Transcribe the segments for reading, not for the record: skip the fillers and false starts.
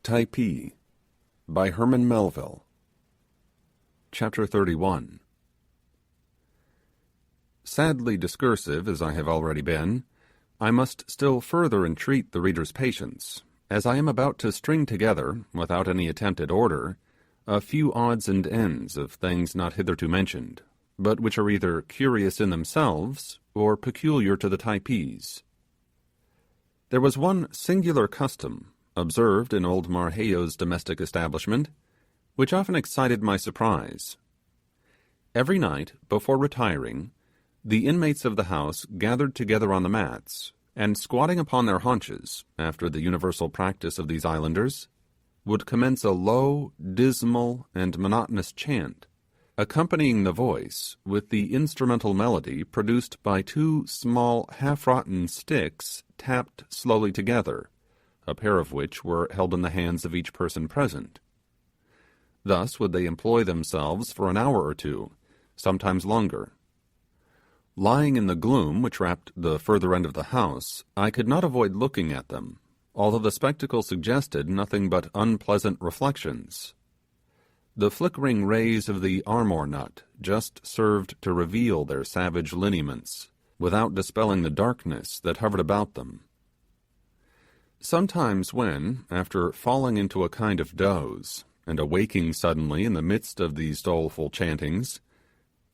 Typee by Herman Melville. Chapter 31. Sadly discursive as I have already been, I must still further entreat the reader's patience, as I am about to string together, without any attempt at order, a few odds and ends of things not hitherto mentioned, but which are either curious in themselves or peculiar to the Typees. There was one singular custom observed in old Marheyo's domestic establishment, which often excited my surprise. Every night, before retiring, the inmates of the house gathered together on the mats, and squatting upon their haunches, after the universal practice of these islanders, would commence a low, dismal, and monotonous chant, accompanying the voice with the instrumental melody produced by two small half-rotten sticks tapped slowly together, a pair of which were held in the hands of each person present. Thus would they employ themselves for an hour or two, sometimes longer. Lying in the gloom which wrapped the further end of the house, I could not avoid looking at them, although the spectacle suggested nothing but unpleasant reflections. The flickering rays of the armor nut just served to reveal their savage lineaments, without dispelling the darkness that hovered about them. Sometimes when, after falling into a kind of doze, and awaking suddenly in the midst of these doleful chantings,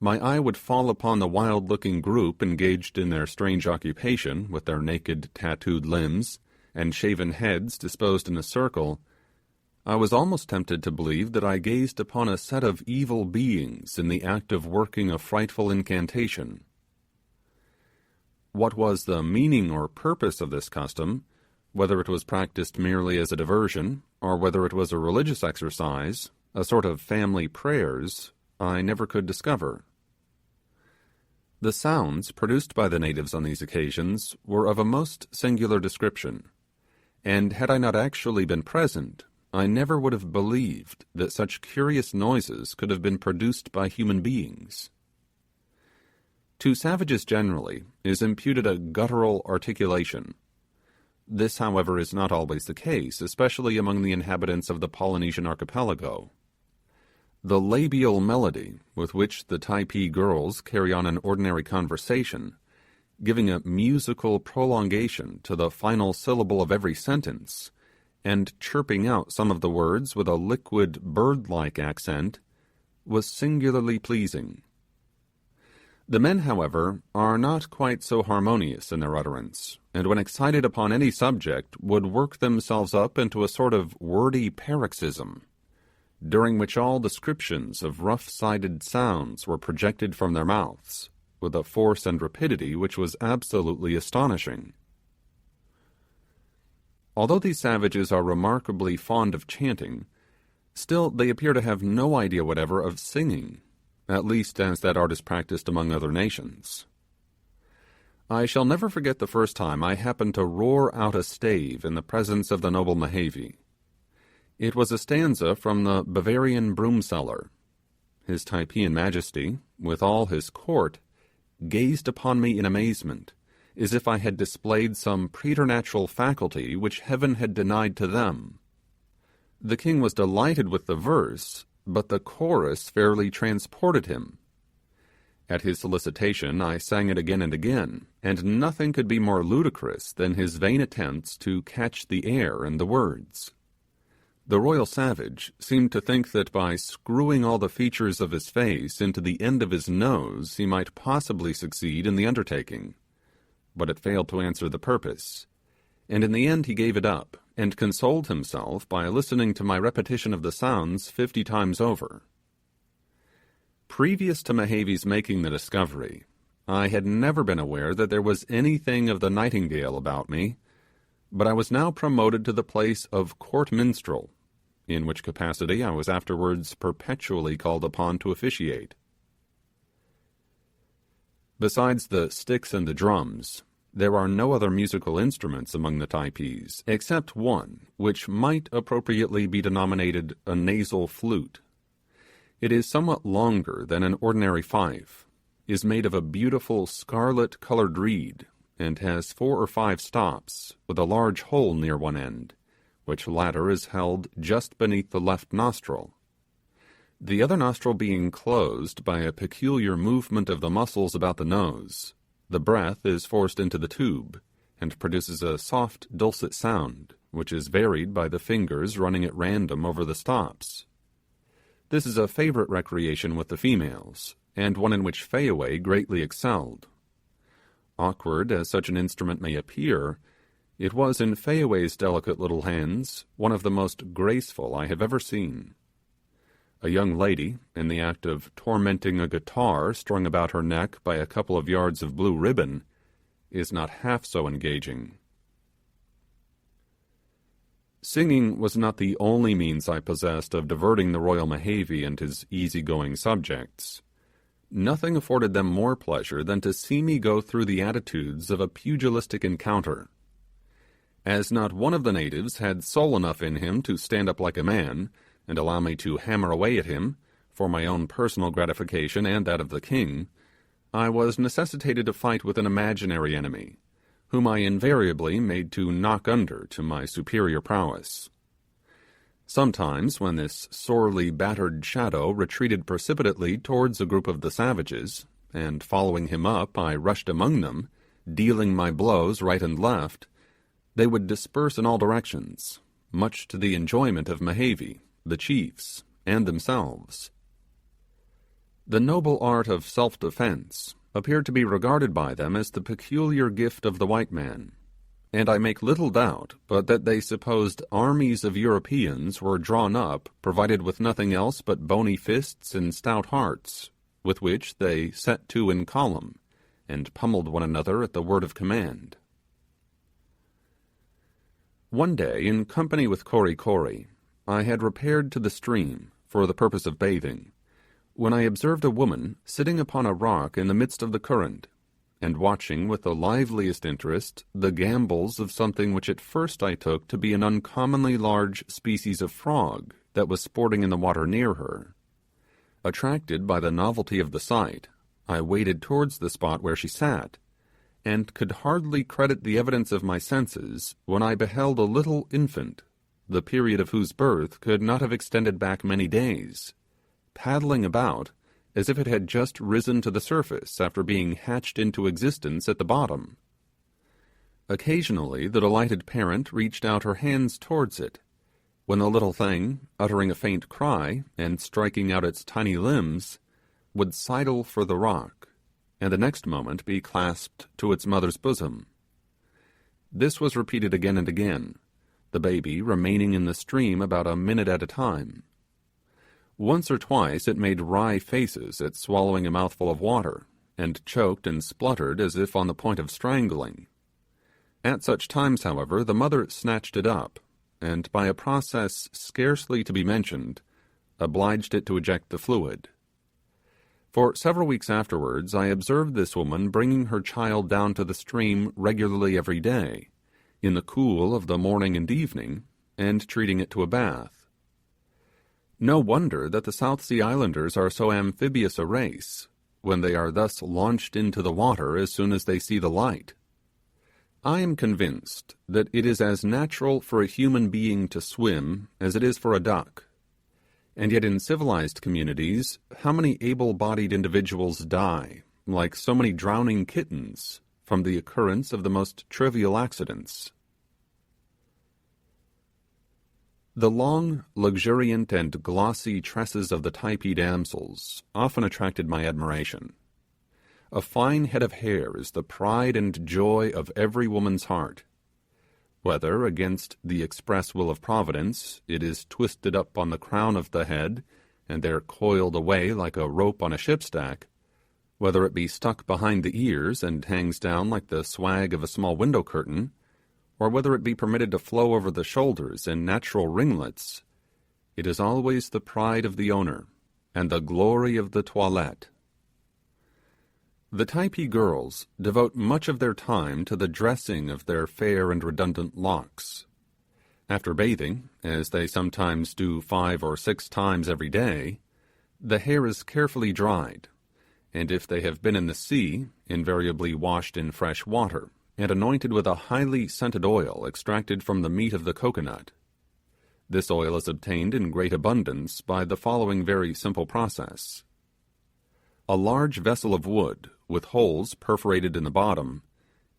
my eye would fall upon the wild-looking group engaged in their strange occupation, with their naked tattooed limbs, and shaven heads disposed in a circle, I was almost tempted to believe that I gazed upon a set of evil beings in the act of working a frightful incantation. What was the meaning or purpose of this custom, whether it was practiced merely as a diversion, or whether it was a religious exercise, a sort of family prayers, I never could discover. The sounds produced by the natives on these occasions were of a most singular description, and had I not actually been present, I never would have believed that such curious noises could have been produced by human beings. To savages generally is imputed a guttural articulation. This, however, is not always the case, especially among the inhabitants of the Polynesian archipelago. The labial melody with which the Typee girls carry on an ordinary conversation, giving a musical prolongation to the final syllable of every sentence, and chirping out some of the words with a liquid bird-like accent, was singularly pleasing. The men, however, are not quite so harmonious in their utterance, and when excited upon any subject would work themselves up into a sort of wordy paroxysm, during which all descriptions of rough-sided sounds were projected from their mouths, with a force and rapidity which was absolutely astonishing. Although these savages are remarkably fond of chanting, still they appear to have no idea whatever of singing, at least as that art is practiced among other nations. I shall never forget the first time I happened to roar out a stave in the presence of the noble Mehevi. It was a stanza from the Bavarian Broomseller. His Typean Majesty, with all his court, gazed upon me in amazement, as if I had displayed some preternatural faculty which heaven had denied to them. The king was delighted with the verse, but the chorus fairly transported him. At his solicitation I sang it again and again, and nothing could be more ludicrous than his vain attempts to catch the air and the words. The royal savage seemed to think that by screwing all the features of his face into the end of his nose he might possibly succeed in the undertaking, but it failed to answer the purpose, and in the end he gave it up, and consoled himself by listening to my repetition of the sounds 50 times over. Previous to Mehevi's making the discovery, I had never been aware that there was anything of the nightingale about me, but I was now promoted to the place of court minstrel, in which capacity I was afterwards perpetually called upon to officiate. Besides the sticks and the drums, there are no other musical instruments among the Typees, except one, which might appropriately be denominated a nasal flute. It is somewhat longer than an ordinary fife, is made of a beautiful scarlet-colored reed, and has 4 or 5 stops, with a large hole near one end, which latter is held just beneath the left nostril. The other nostril being closed by a peculiar movement of the muscles about the nose, the breath is forced into the tube, and produces a soft, dulcet sound, which is varied by the fingers running at random over the stops. This is a favorite recreation with the females, and one in which Fayaway greatly excelled. Awkward as such an instrument may appear, it was in Fayaway's delicate little hands one of the most graceful I have ever seen. A young lady, in the act of tormenting a guitar strung about her neck by a couple of yards of blue ribbon, is not half so engaging. Singing was not the only means I possessed of diverting the royal Mehavi and his easygoing subjects. Nothing afforded them more pleasure than to see me go through the attitudes of a pugilistic encounter. As not one of the natives had soul enough in him to stand up like a man, and allow me to hammer away at him, for my own personal gratification and that of the king, I was necessitated to fight with an imaginary enemy, whom I invariably made to knock under to my superior prowess. Sometimes, when this sorely battered shadow retreated precipitately towards a group of the savages, and following him up I rushed among them, dealing my blows right and left, they would disperse in all directions, much to the enjoyment of Mehavi, the chiefs, and themselves. The noble art of self-defense appeared to be regarded by them as the peculiar gift of the white man, and I make little doubt but that they supposed armies of Europeans were drawn up provided with nothing else but bony fists and stout hearts, with which they set to in column, and pummeled one another at the word of command. One day, in company with Kori Kori, I had repaired to the stream for the purpose of bathing, when I observed a woman sitting upon a rock in the midst of the current, and watching with the liveliest interest the gambols of something which at first I took to be an uncommonly large species of frog that was sporting in the water near her. Attracted by the novelty of the sight, I waded towards the spot where she sat, and could hardly credit the evidence of my senses when I beheld a little infant, the period of whose birth could not have extended back many days, paddling about as if it had just risen to the surface after being hatched into existence at the bottom. Occasionally the delighted parent reached out her hands towards it, when the little thing, uttering a faint cry and striking out its tiny limbs, would sidle for the rock, and the next moment be clasped to its mother's bosom. This was repeated again and again, the baby remaining in the stream about a minute at a time. Once or twice it made wry faces at swallowing a mouthful of water, and choked and spluttered as if on the point of strangling. At such times, however, the mother snatched it up, and by a process scarcely to be mentioned, obliged it to eject the fluid. For several weeks afterwards I observed this woman bringing her child down to the stream regularly every day, in the cool of the morning and evening, and treating it to a bath. No wonder that the South Sea Islanders are so amphibious a race, when they are thus launched into the water as soon as they see the light. I am convinced that it is as natural for a human being to swim as it is for a duck, and yet in civilized communities how many able-bodied individuals die, like so many drowning kittens, from the occurrence of the most trivial accidents. The long, luxuriant, and glossy tresses of the Typee damsels often attracted my admiration. A fine head of hair is the pride and joy of every woman's heart. Whether, against the express will of Providence, it is twisted up on the crown of the head, and there coiled away like a rope on a shipstack, whether it be stuck behind the ears and hangs down like the swag of a small window curtain, or whether it be permitted to flow over the shoulders in natural ringlets, it is always the pride of the owner, and the glory of the toilette. The Typee girls devote much of their time to the dressing of their fair and redundant locks. After bathing, as they sometimes do 5 or 6 times every day, the hair is carefully dried, and if they have been in the sea, invariably washed in fresh water, and anointed with a highly scented oil extracted from the meat of the coconut, This oil is obtained in great abundance by the following very simple process. A large vessel of wood, with holes perforated in the bottom,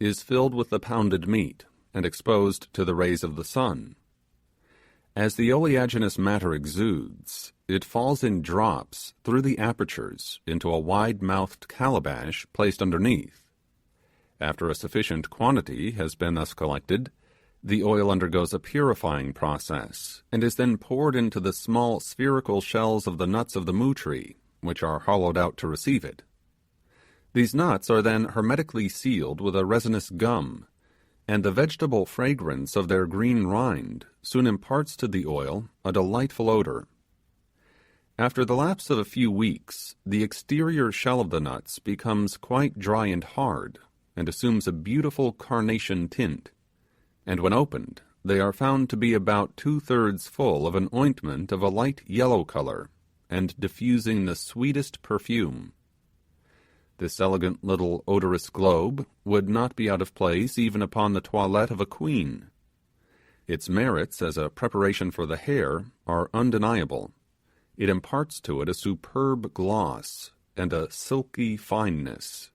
is filled with the pounded meat and exposed to the rays of the sun. As the oleaginous matter exudes, it falls in drops through the apertures into a wide-mouthed calabash placed underneath. After a sufficient quantity has been thus collected, the oil undergoes a purifying process and is then poured into the small spherical shells of the nuts of the moo tree, which are hollowed out to receive it. These nuts are then hermetically sealed with a resinous gum, and the vegetable fragrance of their green rind soon imparts to the oil a delightful odor. After the lapse of a few weeks, the exterior shell of the nuts becomes quite dry and hard, and assumes a beautiful carnation tint, and when opened, they are found to be about 2/3 full of an ointment of a light yellow color, and diffusing the sweetest perfume. This elegant little odorous globe would not be out of place even upon the toilette of a queen. Its merits as a preparation for the hair are undeniable. It imparts to it a superb gloss and a silky fineness,